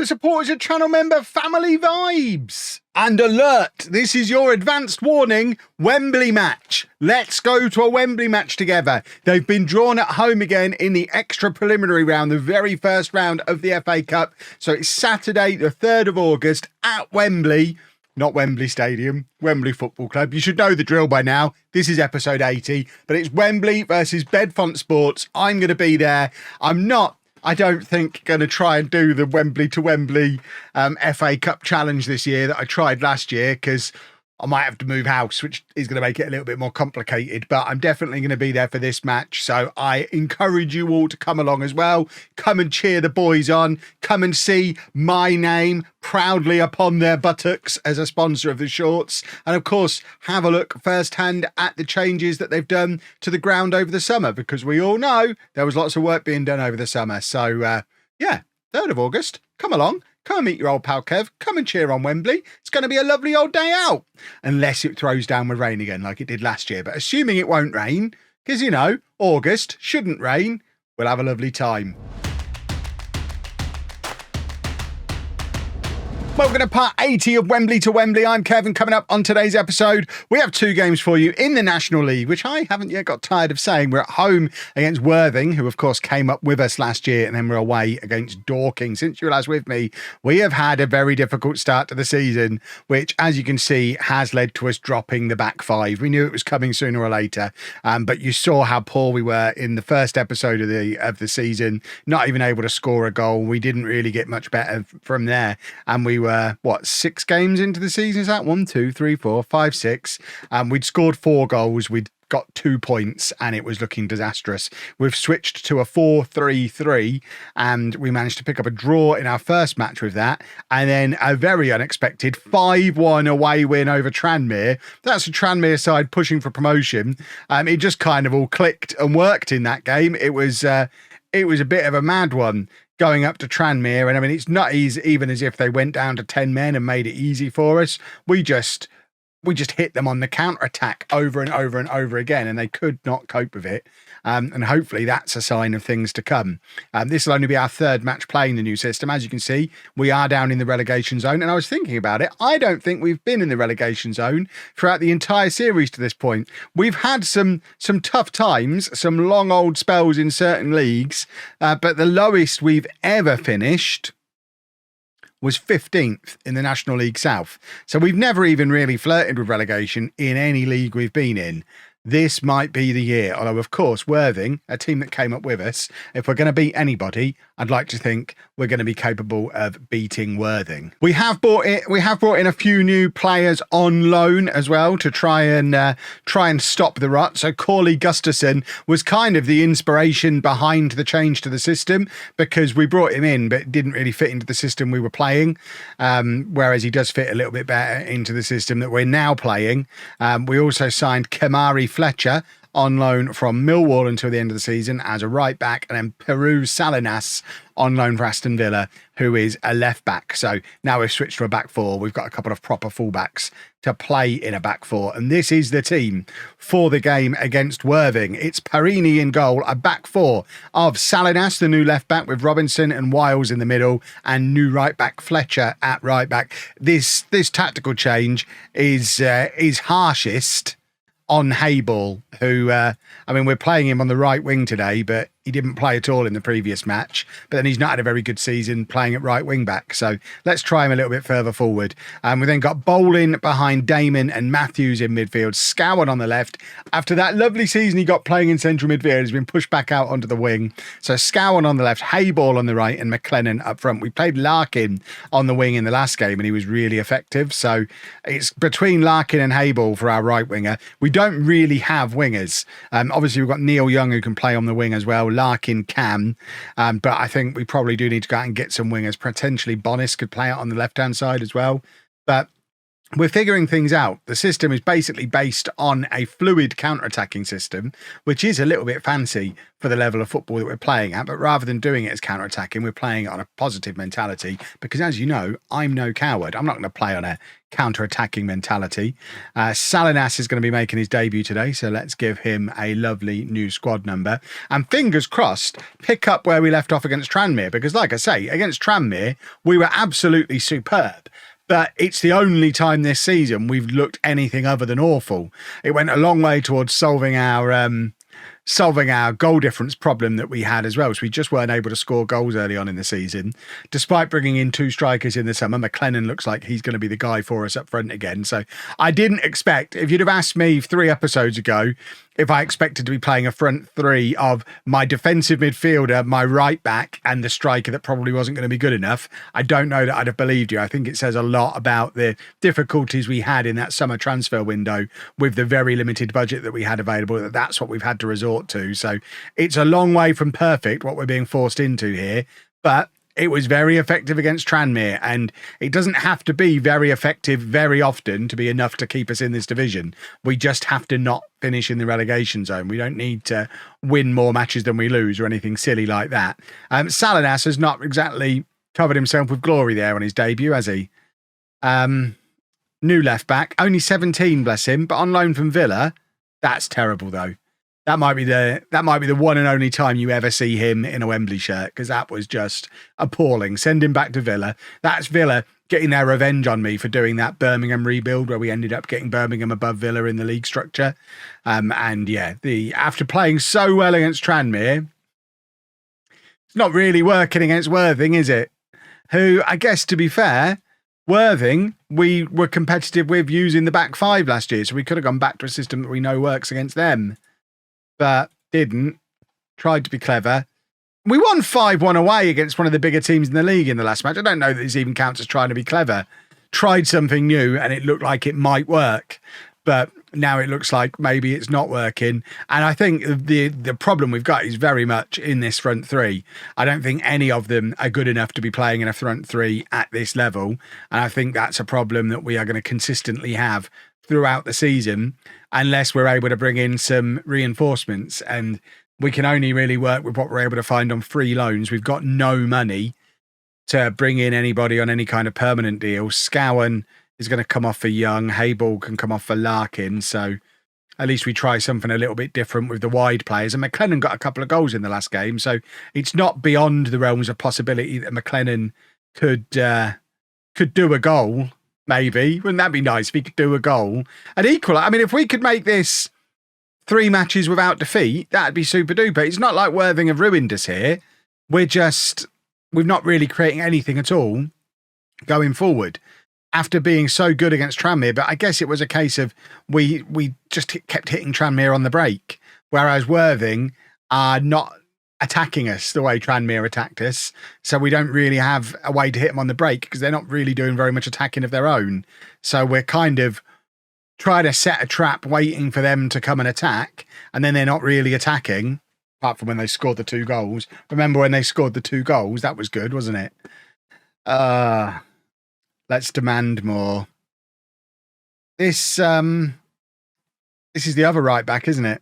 the supporters of channel member family vibes. And alert, this is your advanced warning, Wembley match. Let's go to a Wembley match together. They've been drawn at home again in the extra preliminary round, the very first round of the FA Cup. So it's Saturday, the 3rd of August at Wembley. Not Wembley Stadium, Wembley Football Club. You should know the drill by now. This is episode 80, but it's Wembley versus Bedfont Sports. I'm going to be there. I don't think going to try and do the Wembley to Wembley FA Cup challenge this year that I tried last year, because I might have to move house, which is going to make it a little bit more complicated, but I'm definitely going to be there for this match. So I encourage you all to come along as well. Come and cheer the boys on. Come and see my name proudly upon their buttocks as a sponsor of the shorts. And of course, have a look firsthand at the changes that they've done to the ground over the summer, because we all know there was lots of work being done over the summer. So yeah, 3rd of August, come along. Come and meet your old pal Kev. Come and cheer on Wembley. It's going to be a lovely old day out. Unless it throws down with rain again like it did last year. But assuming it won't rain, because, you know, August shouldn't rain, we'll have a lovely time. Welcome to part 80 of Wembley to Wembley. I'm Kevin. Coming up on today's episode, we have 2 games for you in the National League, which I haven't yet got tired of saying. We're at home against Worthing, who of course came up with us last year, and then we're away against Dorking. Since you realised with me, we have had a very difficult start to the season, which, as you can see, has led to us dropping the back 5. We knew it was coming sooner or later, but you saw how poor we were in the first episode of the season, not even able to score a goal. We didn't really get much better from there, and we were 6 games into the season. Is that 1, 2, 3, 4, 5, 6? We'd scored 4 goals. We'd got 2 points, and it was looking disastrous. We've switched to a 4-3-3, and we managed to pick up a draw in our first match with that, and then a very unexpected 5-1 away win over Tranmere. That's a Tranmere side pushing for promotion. It just kind of all clicked and worked in that game. It was a bit of a mad one, going up to Tranmere, and I mean, it's not easy, even as if they went down to 10 men and made it easy for us. We just hit them on the counter-attack over and over and over again, and they could not cope with it. And hopefully that's a sign of things to come. This will only be our 3rd match playing the new system. As you can see, we are down in the relegation zone, and I was thinking about it. I don't think we've been in the relegation zone throughout the entire series to this point. We've had some tough times, some long old spells in certain leagues, but the lowest we've ever finished was 15th in the National League South. So we've never even really flirted with relegation in any league we've been in. This might be the year, although of course Worthing, a team that came up with us, if we're going to beat anybody, I'd like to think we're going to be capable of beating Worthing. We have brought in a few new players on loan as well to try and stop the rot. So Corley Gustafson was kind of the inspiration behind the change to the system, because we brought him in but it didn't really fit into the system we were playing, whereas he does fit a little bit better into the system that we're now playing. We also signed Kamari Fletcher on loan from Millwall until the end of the season as a right back, and then Peru Salinas on loan for Aston Villa, who is a left back. So now we've switched to a back 4. We've got a couple of proper fullbacks to play in a back 4, and this is the team for the game against Worthing. It's Parini in goal, a back 4 of Salinas, the new left back, with Robinson and Wiles in the middle, and new right back Fletcher at right back. This tactical change is harshest on Hayball, who, we're playing him on the right wing today, but he didn't play at all in the previous match. But then he's not had a very good season playing at right wing back. So let's try him a little bit further forward. We then got Bolin behind Damon and Matthews in midfield, Scowen on the left. After that lovely season he got playing in central midfield, he's been pushed back out onto the wing. So Scowen on the left, Hayball on the right, and McLennan up front. We played Larkin on the wing in the last game, and he was really effective. So it's between Larkin and Hayball for our right winger. We don't really have wingers. Obviously, we've got Neil Young, who can play on the wing as well. Larkin can, but I think we probably do need to go out and get some wingers. Potentially Bonis could play out on the left-hand side as well. But we're figuring things out. The system is basically based on a fluid counter-attacking system, which is a little bit fancy for the level of football that we're playing at. But rather than doing it as counter-attacking, we're playing it on a positive mentality because, as you know, I'm no coward. I'm not going to play on a counter-attacking mentality. Salinas is going to be making his debut today, so let's give him a lovely new squad number. And fingers crossed, pick up where we left off against Tranmere, because like I say, against Tranmere, we were absolutely superb. But it's the only time this season we've looked anything other than awful. It went a long way towards solving our goal difference problem that we had as well. So we just weren't able to score goals early on in the season. Despite bringing in 2 strikers in the summer, McLennan looks like he's going to be the guy for us up front again. So I didn't expect, if you'd have asked me 3 episodes ago, if I expected to be playing a front 3 of my defensive midfielder, my right back, and the striker that probably wasn't going to be good enough, I don't know that I'd have believed you. I think it says a lot about the difficulties we had in that summer transfer window with the very limited budget that we had available, that's what we've had to resort to. So it's a long way from perfect, what we're being forced into here, but it was very effective against Tranmere, and it doesn't have to be very effective very often to be enough to keep us in this division. We just have to not finish in the relegation zone. We don't need to win more matches than we lose or anything silly like that. Salinas has not exactly covered himself with glory there on his debut, has he? New left back, only 17, bless him, but on loan from Villa. That's terrible, though. That might be the one and only time you ever see him in a Wembley shirt, because that was just appalling. Send him back to Villa. That's Villa getting their revenge on me for doing that Birmingham rebuild where we ended up getting Birmingham above Villa in the league structure. And yeah, after playing so well against Tranmere, it's not really working against Worthing, is it? Who, I guess, to be fair, Worthing, we were competitive with using the back 5 last year, so we could have gone back to a system that we know works against them. But didn't. Tried to be clever. We won 5-1 away against one of the bigger teams in the league in the last match. I don't know that this even counts as trying to be clever. Tried something new and it looked like it might work. But now it looks like maybe it's not working. And I think the problem we've got is very much in this front 3. I don't think any of them are good enough to be playing in a front 3 at this level. And I think that's a problem that we are going to consistently have throughout the season unless we're able to bring in some reinforcements, and we can only really work with what we're able to find on free loans. We've got no money to bring in anybody on any kind of permanent deal. Scowen is going to come off for Young. Hayball can come off for Larkin, so at least we try something a little bit different with the wide players. And McLennan got a couple of goals in the last game, so it's not beyond the realms of possibility that McLennan could do a goal. Maybe. Wouldn't that be nice if he could do a goal? And equal, I mean, if we could make this 3 matches without defeat, that'd be super duper. It's not like Worthing have ruined us here. We're not really creating anything at all going forward after being so good against Tranmere. But I guess it was a case of we just kept hitting Tranmere on the break, whereas Worthing are not attacking us the way Tranmere attacked us, so we don't really have a way to hit them on the break because they're not really doing very much attacking of their own. So we're kind of trying to set a trap waiting for them to come and attack, and then they're not really attacking, apart from when they scored the 2 goals. Remember when they scored the 2 goals? That was good, wasn't it? Let's demand more. This is the other right back, isn't it?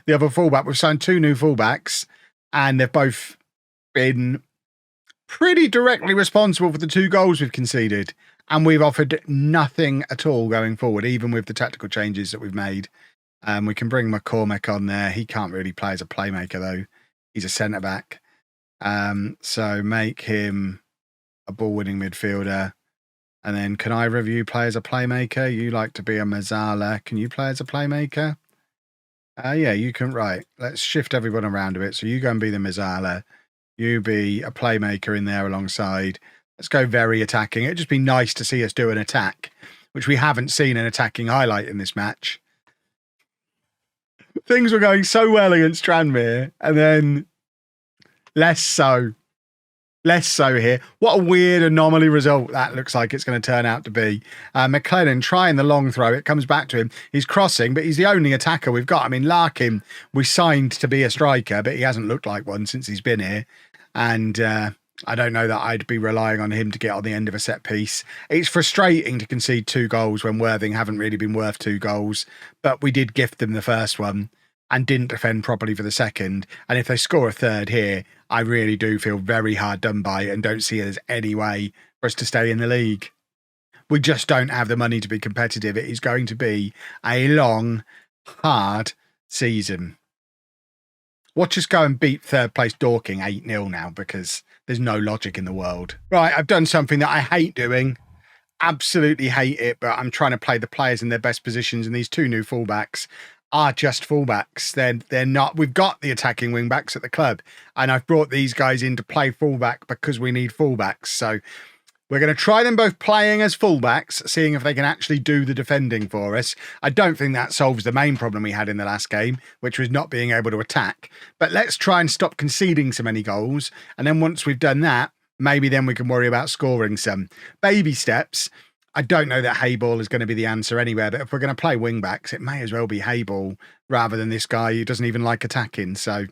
The other fullback. We've signed 2 new fullbacks, and they've both been pretty directly responsible for the 2 goals we've conceded. And we've offered nothing at all going forward, even with the tactical changes that we've made. We can bring McCormack on there. He can't really play as a playmaker, though. He's a centre-back. So make him a ball-winning midfielder. And then can either of you play as a playmaker? You like to be a Mazzala. Can you play as a playmaker? Yeah, you can. Right. Let's shift everyone around a bit. So you go and be the Mazzala. You be a playmaker in there alongside. Let's go very attacking. It'd just be nice to see us do an attack, which we haven't seen an attacking highlight in this match. Things were going so well against Tranmere, and then less so. Less so here. What a weird anomaly result that looks like it's going to turn out to be. McLennan trying the long throw. It comes back to him. He's crossing, but he's the only attacker we've got. I mean, Larkin, we signed to be a striker, but he hasn't looked like one since he's been here. And I don't know that I'd be relying on him to get on the end of a set piece. It's frustrating to concede 2 goals when Worthing haven't really been worth 2 goals, but we did gift them the first one and didn't defend properly for the second. And if they score a third here, I really do feel very hard done by and don't see there's any way for us to stay in the league. We just don't have the money to be competitive. It is going to be a long, hard season. Watch us go and beat third place Dorking 8-0 now, because there's no logic in the world. Right, I've done something that I hate doing. Absolutely hate it, but I'm trying to play the players in their best positions, and these 2 new fullbacks are just fullbacks. They're not. We've got the attacking wing backs at the club, and I've brought these guys in to play fullback because we need fullbacks. So we're going to try them both playing as fullbacks, seeing if they can actually do the defending for us. I don't think that solves the main problem we had in the last game, which was not being able to attack. But let's try and stop conceding so many goals. And then once we've done that, maybe then we can worry about scoring some. Baby steps. I don't know that Hayball is going to be the answer anywhere, but if we're going to play wing backs, it may as well be Hayball rather than this guy who doesn't even like attacking. So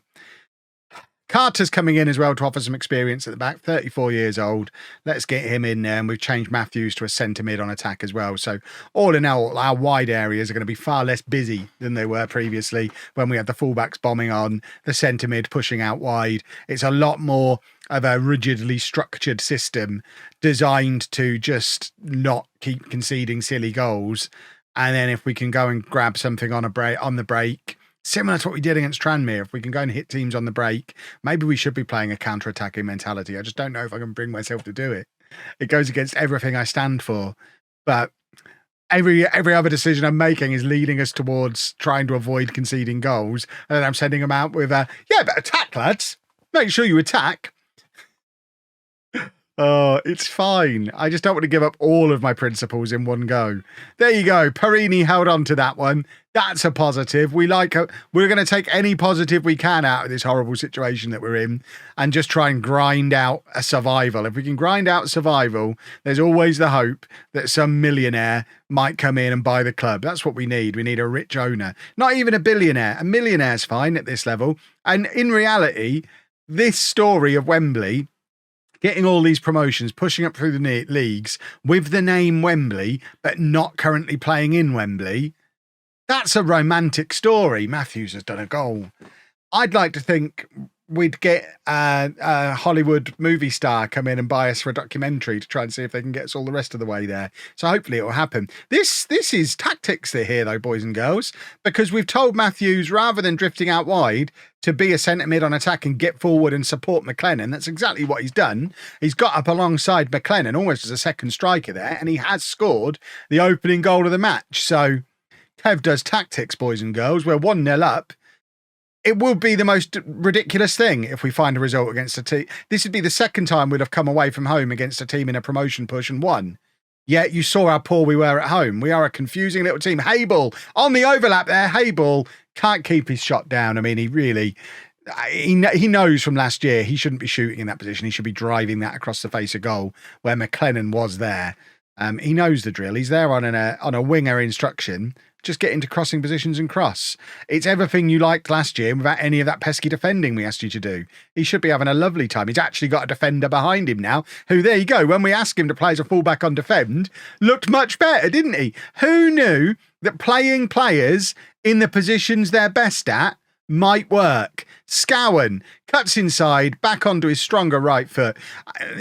Carter's coming in as well to offer some experience at the back, 34 years old. Let's get him in there, and we've changed Matthews to a centre mid on attack as well. So all in all, our wide areas are going to be far less busy than they were previously when we had the fullbacks bombing on, the centre mid pushing out wide. It's a lot more of a rigidly structured system designed to just not keep conceding silly goals. And then if we can go and grab something on the break, similar to what we did against Tranmere, if we can go and hit teams on the break, maybe we should be playing a counter-attacking mentality. I just don't know if I can bring myself to do it. It goes against everything I stand for. But every other decision I'm making is leading us towards trying to avoid conceding goals. And then I'm sending them out with, yeah, but attack, lads. Make sure you attack. Oh, it's fine. I just don't want to give up all of my principles in one go. There you go. Perini held on to that one. That's a positive. We're going to take any positive we can out of this horrible situation that we're in and just try and grind out a survival. If we can grind out survival, there's always the hope that some millionaire might come in and buy the club. That's what we need. We need a rich owner. Not even a billionaire. A millionaire's fine at this level. And in reality, this story of Wembley getting all these promotions, pushing up through the leagues with the name Wembley, but not currently playing in Wembley. That's a romantic story. Matthews has done a goal. I'd like to think we'd get a Hollywood movie star come in and buy us for a documentary to try and see if they can get us all the rest of the way there. So hopefully it will happen. This is tactics here, though, boys and girls, because we've told Matthews, rather than drifting out wide, to be a centre mid on attack and get forward and support McLennan. That's exactly what he's done. He's got up alongside McLennan almost as a second striker there, and he has scored the opening goal of the match. So Kev does tactics, boys and girls. We're 1-0 up. It would be the most ridiculous thing if we find a result against a team. This would be the second time we'd have come away from home against a team in a promotion push and won. Yet you saw how poor we were at home. We are a confusing little team. Hayball on the overlap there. Hayball can't keep his shot down. I mean, he knows from last year he shouldn't be shooting in that position. He should be driving that across the face of goal where McLennan was there. He knows the drill. He's there on a winger instruction. Just get into crossing positions and cross. It's everything you liked last year without any of that pesky defending we asked you to do. He should be having a lovely time. He's actually got a defender behind him now, who, there you go, when we asked him to play as a fullback on defend, looked much better, didn't he? Who knew that playing players in the positions they're best at might work? Scowen cuts inside, back onto his stronger right foot.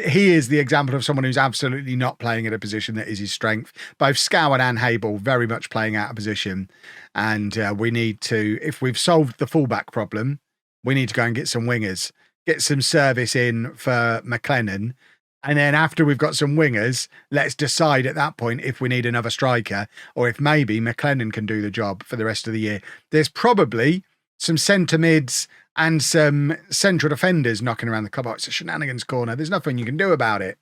He is the example of someone who's absolutely not playing at a position that is his strength. Both Scowen and Hayball very much playing out of position. And we need to, if we've solved the fullback problem, we need to go and get some wingers, get some service in for McLennan. And then after we've got some wingers, let's decide at that point if we need another striker or if maybe McLennan can do the job for the rest of the year. There's probably some centre mids and some central defenders knocking around the club. Oh, it's a shenanigans corner. There's nothing you can do about it.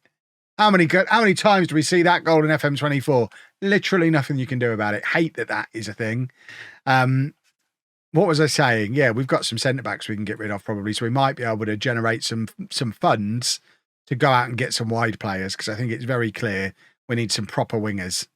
How many times do we see that goal in FM24? Literally nothing you can do about it. Hate that is a thing. What was I saying? Yeah, we've got some centre-backs we can get rid of probably, so we might be able to generate some funds to go out and get some wide players, because I think it's very clear we need some proper wingers.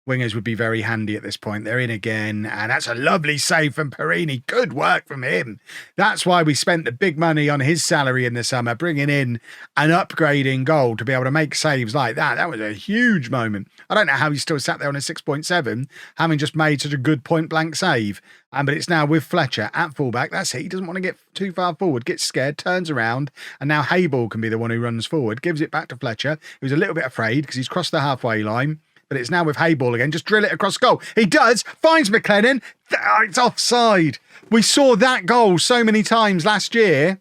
wingers would be very handy at this point. They're in again, and that's a lovely save from Perini. Good work from him. That's why we spent the big money on his salary in the summer, bringing in an upgrading goal to be able to make saves like that. That was a huge moment. I don't know how he still sat there on a 6.7, having just made such a good point-blank save. But it's now with Fletcher at fullback. That's it. He doesn't want to get too far forward, gets scared, turns around, and now Hayball can be the one who runs forward, gives it back to Fletcher, who's a little bit afraid because he's crossed the halfway line. But it's now with Hayball again. Just drill it across goal. He does. Finds McLennan. It's offside. We saw that goal so many times last year.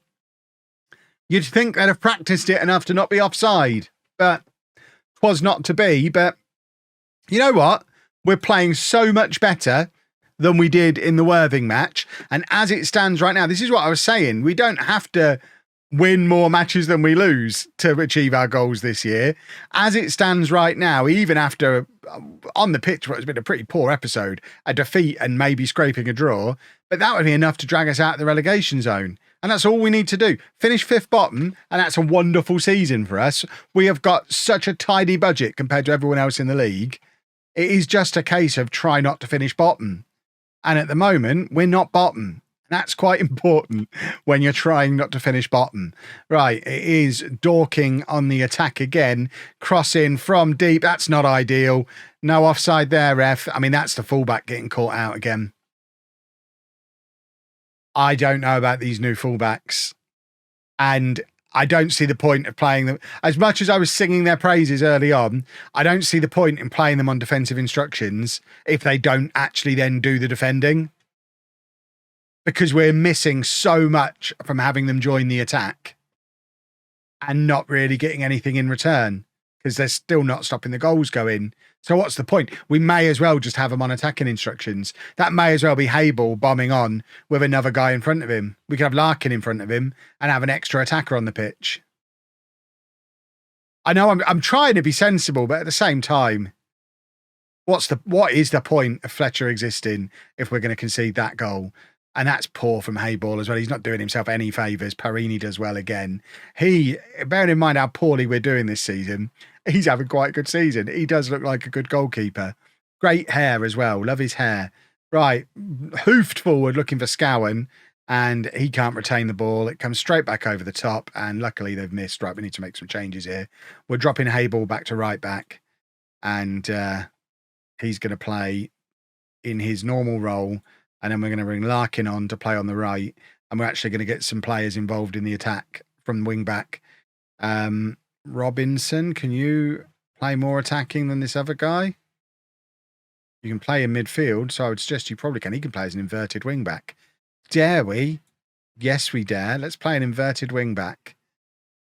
You'd think they'd have practiced it enough to not be offside. But 'twas not to be. But you know what? We're playing so much better than we did in the Worthing match. And as it stands right now, this is what I was saying. We don't have to win more matches than we lose to achieve our goals this year. As it stands right now, even after on the pitch, where it's been a pretty poor episode, a defeat and maybe scraping a draw, but that would be enough to drag us out of the relegation zone. And that's all we need to do. Finish fifth bottom, and that's a wonderful season for us. We have got such a tidy budget compared to everyone else in the league. It is just a case of try not to finish bottom. And at the moment, we're not bottom. That's quite important when you're trying not to finish bottom. Right, it is Dorking on the attack again. Crossing from deep. That's not ideal. No offside there, ref. I mean, that's the fullback getting caught out again. I don't know about these new fullbacks. And I don't see the point of playing them. As much as I was singing their praises early on, I don't see the point in playing them on defensive instructions if they don't actually then do the defending. Because we're missing so much from having them join the attack and not really getting anything in return because they're still not stopping the goals going. So what's the point? We may as well just have them on attacking instructions. That may as well be Hayball bombing on with another guy in front of him. We could have Larkin in front of him and have an extra attacker on the pitch. I know I'm trying to be sensible, but at the same time, what is the point of Fletcher existing if we're going to concede that goal? And that's poor from Hayball as well. He's not doing himself any favours. Perini does well again. Bearing in mind how poorly we're doing this season, he's having quite a good season. He does look like a good goalkeeper. Great hair as well. Love his hair. Right. Hoofed forward looking for Scowen, and he can't retain the ball. It comes straight back over the top, and luckily they've missed. Right, we need to make some changes here. We're dropping Hayball back to right back, and he's going to play in his normal role. And then we're going to bring Larkin on to play on the right. And we're actually going to get some players involved in the attack from wing back. Robinson, can you play more attacking than this other guy? You can play in midfield, so I would suggest you probably can. He can play as an inverted wing back. Dare we? Yes, we dare. Let's play an inverted wing back.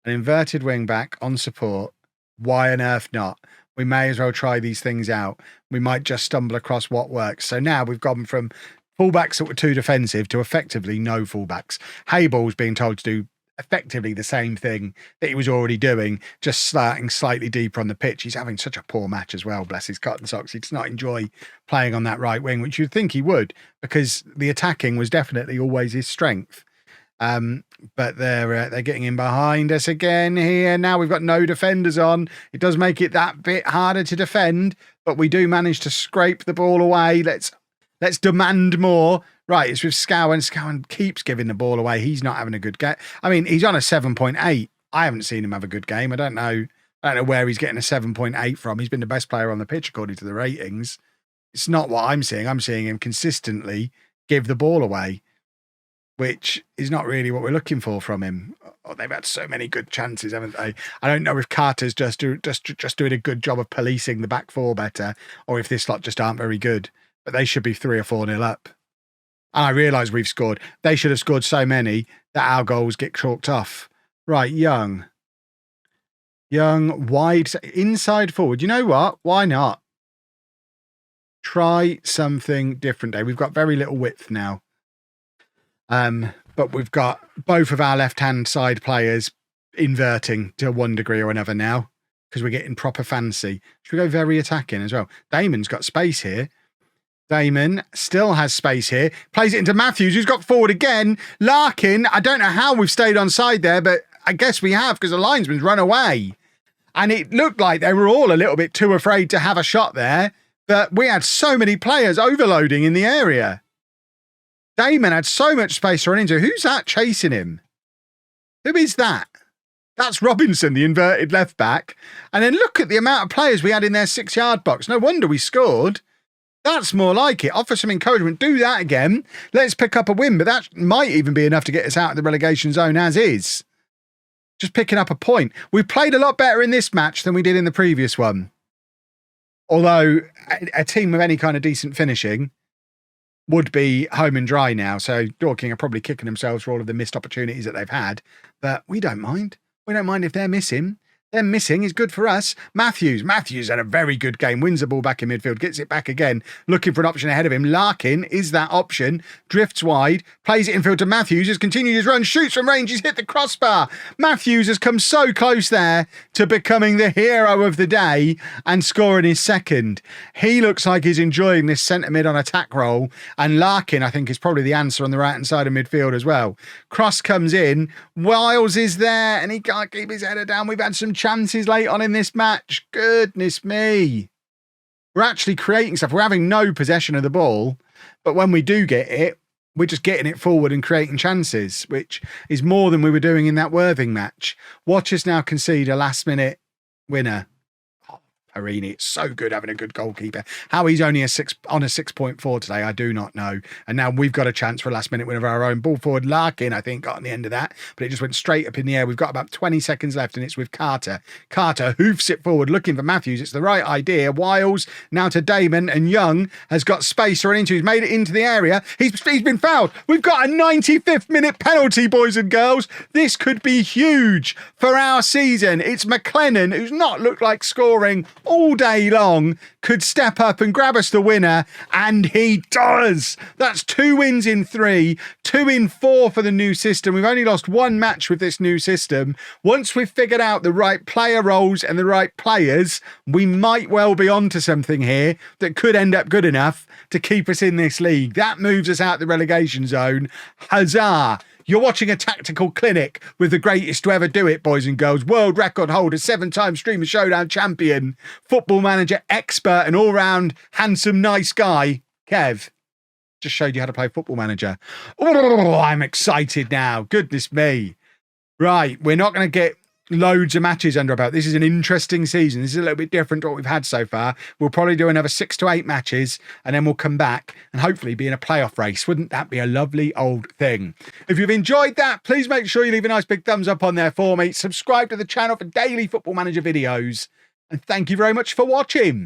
An inverted wing back on support. Why on earth not? We may as well try these things out. We might just stumble across what works. So now we've gone from fullbacks that were too defensive to effectively no fullbacks. Hayball's being told to do effectively the same thing that he was already doing, just starting slightly deeper on the pitch. He's having such a poor match as well, bless his cotton socks. He does not enjoy playing on that right wing, which you'd think he would, because the attacking was definitely always his strength. But they're getting in behind us again here. Now we've got no defenders on. It does make it that bit harder to defend, but we do manage to scrape the ball away. Let's demand more. Right, it's with Scowen. Scowen keeps giving the ball away. He's not having a good game. I mean, he's on a 7.8. I haven't seen him have a good game. I don't know where he's getting a 7.8 from. He's been the best player on the pitch according to the ratings. It's not what I'm seeing. I'm seeing him consistently give the ball away, which is not really what we're looking for from him. Oh, they've had so many good chances, haven't they? I don't know if Carter's just doing a good job of policing the back four better, or if this lot just aren't very good. But they should be 3 or 4-0 up. And I realise we've scored. They should have scored so many that our goals get chalked off. Right, Young, wide, inside forward. You know what? Why not? Try something different, Dave. We've got very little width now. But we've got both of our left-hand side players inverting to one degree or another now because we're getting proper fancy. Should we go very attacking as well? Damon's got space here. Damon still has space here. Plays it into Matthews, who's got forward again. Larkin, I don't know how we've stayed on side there, but I guess we have because the linesman's run away. And it looked like they were all a little bit too afraid to have a shot there. But we had so many players overloading in the area. Damon had so much space to run into. Who's that chasing him? Who is that? That's Robinson, the inverted left back. And then look at the amount of players we had in their 6-yard box. No wonder we scored. That's more like it. Offer some encouragement. Do that again. Let's pick up a win. But that might even be enough to get us out of the relegation zone as is. Just picking up a point. We played a lot better in this match than we did in the previous one. Although a team with any kind of decent finishing would be home and dry now. So Dorking are probably kicking themselves for all of the missed opportunities that they've had. But we don't mind. We don't mind if they're missing. Them missing is good for us. Matthews had a very good game. Wins the ball back in midfield. Gets it back again. Looking for an option ahead of him. Larkin is that option. Drifts wide. Plays it infield to Matthews. Has continued his run. Shoots from range. He's hit the crossbar. Matthews has come so close there to becoming the hero of the day and scoring his second. He looks like he's enjoying this centre mid on attack role. And Larkin, I think, is probably the answer on the right-hand side of midfield as well. Cross comes in. Wiles is there and he can't keep his header down. We've had some chances late on in this match. Goodness me. We're actually creating stuff. We're having no possession of the ball, but when we do get it, we're just getting it forward and creating chances, which is more than we were doing in that Worthing match. Watch us now concede a last-minute winner. Harini, it's so good having a good goalkeeper. How he's only on a 6.4 today, I do not know. And now we've got a chance for a last-minute win of our own. Ball forward, Larkin, I think, got on the end of that, but it just went straight up in the air. We've got about 20 seconds left, and it's with Carter. Carter hoofs it forward, looking for Matthews. It's the right idea. Wiles now to Damon, and Young has got space to run into. He's made it into the area. He's been fouled. We've got a 95th minute penalty, boys and girls. This could be huge for our season. It's McLennan, who's not looked like scoring all day long, could step up and grab us the winner, and he does. That's 2 wins in 3, 2 in 4 for the new system. We've only lost 1 match with this new system. Once we've figured out the right player roles and the right players, we might well be onto something here that could end up good enough to keep us in this league. That moves us out the relegation zone. Huzzah! You're watching a tactical clinic with the greatest to ever do it, boys and girls. World record holder, 7-time Streamer Showdown champion, football manager expert, and all-round handsome, nice guy, Kev. Just showed you how to play Football Manager. Oh, I'm excited now. Goodness me. Right, we're not going to get loads of matches under our belt. This is an interesting season. This is a little bit different to what we've had so far. We'll probably do another 6 to 8 matches, and then we'll come back and hopefully be in a playoff race. Wouldn't that be a lovely old thing? If you've enjoyed that, please make sure you leave a nice big thumbs up on there for me. Subscribe to the channel for daily Football Manager videos. And thank you very much for watching.